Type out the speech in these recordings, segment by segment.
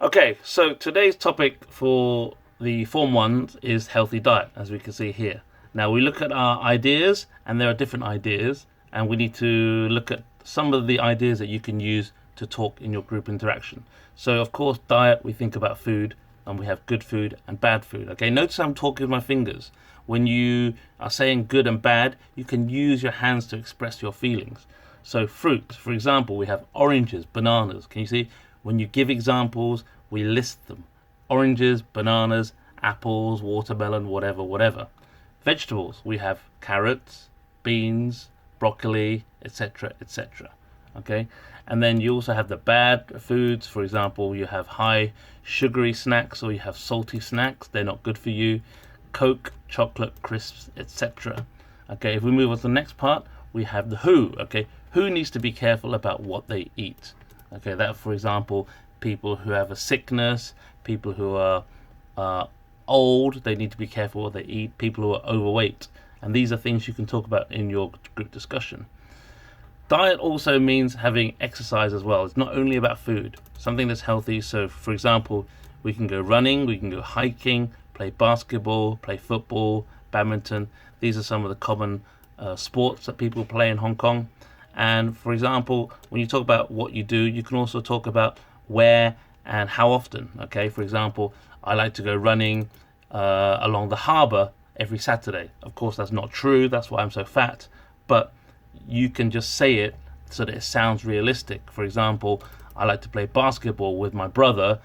Okay, so today's topic for the Form 1 is healthy diet, as we can see here. Now we look at our ideas, and there are different ideas, and we need to look at some of the ideas that you can use to talk in your group interaction. So of course, diet, we think about food, and we have good food and bad food. Okay, notice I'm talking with my fingers. When you are saying good and bad, you can use your hands to express your feelings. So fruit, for example, we have oranges, bananas. Can you see? When you give examples, we list them. Oranges, bananas, apples, watermelon, whatever. Vegetables, we have carrots, beans, broccoli, etc., etc. Okay, and then you also have the bad foods. For example, you have high sugary snacks or you have salty snacks. They're not good for you. Coke, chocolate, crisps, etc. Okay, if we move on to the next part, we have the who. Okay, who needs to be careful about what they eat. Okay, that, for example, people who have a sickness, people who are old, they need to be careful what they eat, people who are overweight. And these are things you can talk about in your group discussion. Diet also means having exercise as well. It's not only about food, something that's healthy. So, for example, we can go running, we can go hiking, play basketball, play football, badminton. These are some of the common sports that people play in Hong Kong. And for example, when you talk about what you do, you can also talk about where and how often. Okay, for example, I like to go running along the harbour every Saturday. Of course, that's not true. That's why I'm so fat. But you can just say it so that it sounds realistic. For example, I like to play basketball with my brother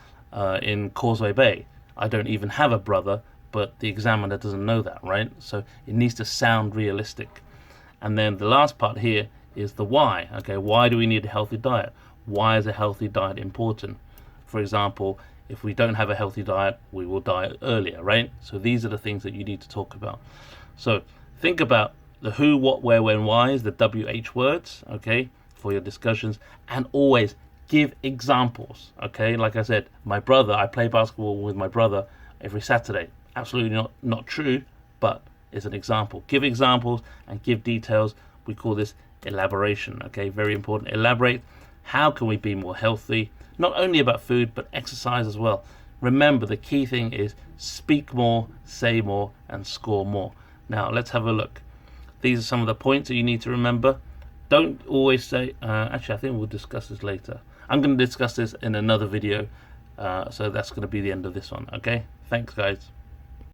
in Causeway Bay. I don't even have a brother, but the examiner doesn't know that, right? So it needs to sound realistic. And then the last part here is the why. Okay, why do we need a healthy diet? Why is a healthy diet important? For example, if we don't have a healthy diet, we will die earlier, right? So these are the things that you need to talk about. So think about the who, what, where, when, whys, the WH words, okay, for your discussions, and always give examples. Okay, like I said, my brother, I play basketball with my brother every Saturday. Absolutely not true, but it's an example. Give examples and give details. We call this elaboration. Okay, very important. Elaborate. How can we be more healthy? Not only about food, but exercise as well. Remember, the key thing is speak more, say more, and score more. Now let's have a look. These are some of the points that you need to remember. Don't always say, actually I think we'll discuss this later. I'm going to discuss this in another video, so that's going to be the end of this one. Okay, thanks guys.